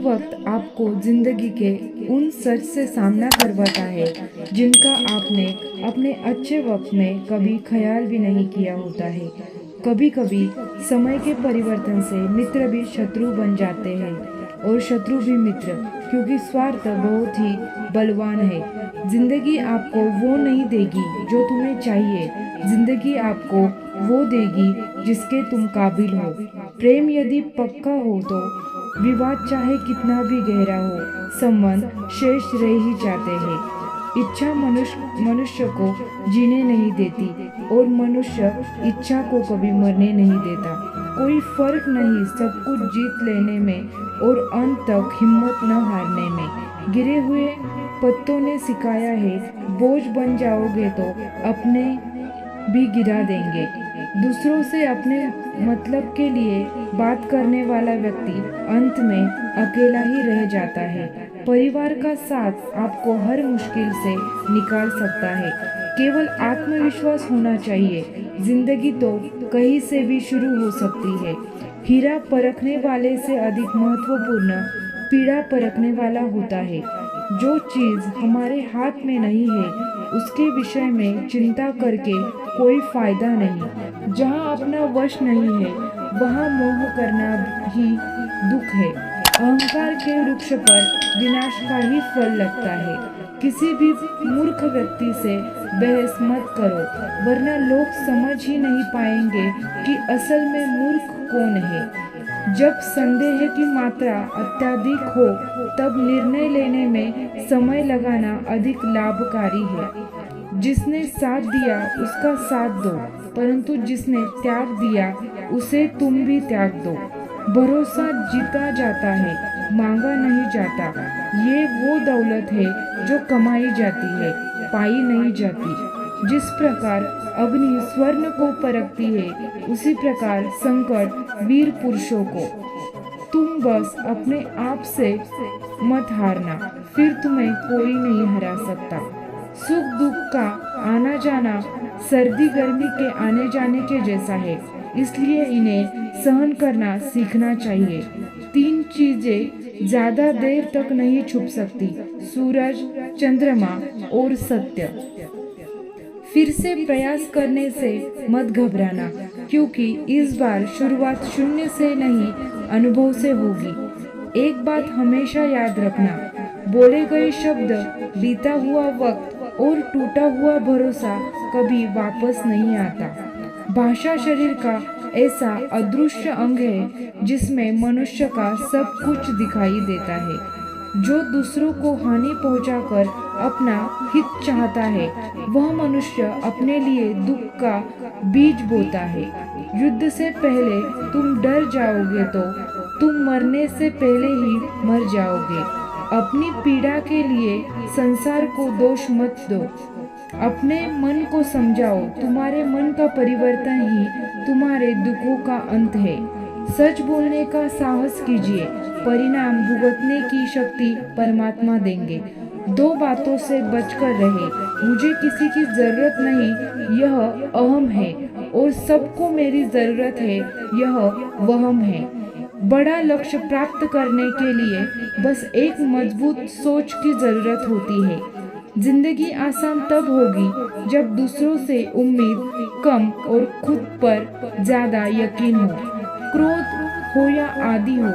वक्त आपको जिंदगी के उन सच से सामना करवाता है जिनका आपने अपने अच्छे वक्त में कभी ख्याल भी नहीं किया होता है। कभी कभी समय के परिवर्तन से मित्र भी शत्रु बन जाते हैं और शत्रु भी मित्र, क्योंकि स्वार्थ बहुत ही बलवान है। जिंदगी आपको वो नहीं देगी जो तुम्हें चाहिए, जिंदगी आपको वो देगी जिसके तुम काबिल हो। प्रेम यदि पक्का हो तो विवाद चाहे कितना भी गहरा हो, संबंध शेष रह ही जाते हैं। इच्छा मनुष्य को जीने नहीं देती और मनुष्य इच्छा को कभी मरने नहीं देता। कोई फर्क नहीं सब कुछ जीत लेने में और अंत तक हिम्मत न हारने में। गिरे हुए पत्तों ने सिखाया है, बोझ बन जाओगे तो अपने भी गिरा देंगे। दूसरों से अपने मतलब के लिए बात करने वाला व्यक्ति अंत में अकेला ही रह जाता है। परिवार का साथ आपको हर मुश्किल से निकाल सकता है, केवल आत्मविश्वास होना चाहिए। जिंदगी तो कहीं से भी शुरू हो सकती है। हीरा परखने वाले से अधिक महत्वपूर्ण पीड़ा परखने वाला होता है। जो चीज हमारे हाथ में नहीं है उसके विषय में चिंता करके कोई फायदा नहीं। जहाँ अपना वश नहीं है वहाँ मोह करना ही दुख है। अहंकार के वृक्ष पर विनाश का ही फल लगता है। किसी भी मूर्ख व्यक्ति से बहस मत करो, वरना लोग समझ ही नहीं पाएंगे कि असल में मूर्ख कौन है। जब संदेह की मात्रा अत्यधिक हो तब निर्णय लेने में समय लगाना अधिक लाभकारी है। जिसने साथ दिया उसका साथ दो, परंतु जिसने त्याग दिया उसे तुम भी त्याग दो। भरोसा जीता जाता है, मांगा नहीं जाता। ये वो दौलत है जो कमाई जाती है, पाई नहीं जाती। जिस प्रकार अग्नि स्वर्ण को परखती है, उसी प्रकार संकट वीर पुरुषों को। तुम बस अपने आप से मत हारना, फिर तुम्हें कोई नहीं हरा सकता। सुख दुख का आना जाना सर्दी गर्मी के आने जाने के जैसा है, इसलिए इन्हें सहन करना सीखना चाहिए। तीन चीजें ज्यादा देर तक नहीं छुप सकती: सूरज, चंद्रमा और सत्य। फिर से प्रयास करने से मत घबराना, क्योंकि इस बार शुरुआत शून्य से नहीं अनुभव से होगी। एक बात हमेशा याद रखना, बोले गए शब्द, बीता हुआ वक्त और टूटा हुआ भरोसा कभी वापस नहीं आता। भाषा शरीर का ऐसा अदृश्य अंग है जिसमें मनुष्य का सब कुछ दिखाई देता है। जो दूसरों को हानि पहुंचाकर अपना हित चाहता है, वह मनुष्य अपने लिए दुख का बीज बोता है। युद्ध से पहले तुम डर जाओगे तो तुम मरने से पहले ही मर जाओगे। अपनी पीड़ा के लिए संसार को दोष मत दो, अपने मन को समझाओ। तुम्हारे मन का परिवर्तन ही तुम्हारे दुखों का अंत है। सच बोलने का साहस कीजिए, परिणाम भुगतने की शक्ति परमात्मा देंगे। दो बातों से बचकर रहे: मुझे किसी की जरूरत नहीं, यह अहम है, और सबको मेरी जरूरत है, यह वहम है। बड़ा लक्ष्य प्राप्त करने के लिए बस एक मजबूत सोच की जरूरत होती है। जिंदगी आसान तब होगी जब दूसरों से उम्मीद कम और खुद पर ज्यादा यकीन हो। क्रोध हो या आदि हो,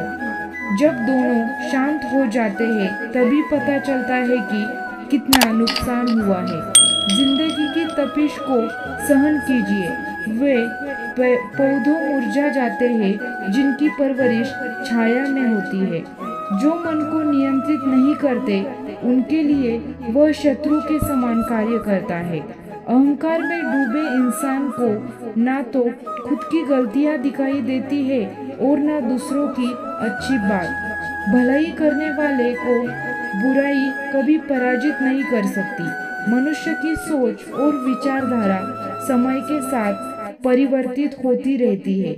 जब दोनों शांत हो जाते हैं तभी पता चलता है कि कितना नुकसान हुआ है। जिंदगी की तपिश को सहन कीजिए। वे पौधों मुरझा जाते हैं जिनकी परवरिश छाया में होती है। जो मन को नियंत्रित नहीं करते उनके लिए वह शत्रु के समान कार्य करता है। अहंकार में डूबे इंसान को ना तो खुद की गलतियां दिखाई देती है और ना दूसरों की अच्छी बात। भलाई करने वाले को बुराई कभी पराजित नहीं कर सकती। मनुष्य की सोच और विचारधारा समय के साथ परिवर्तित होती रहती है।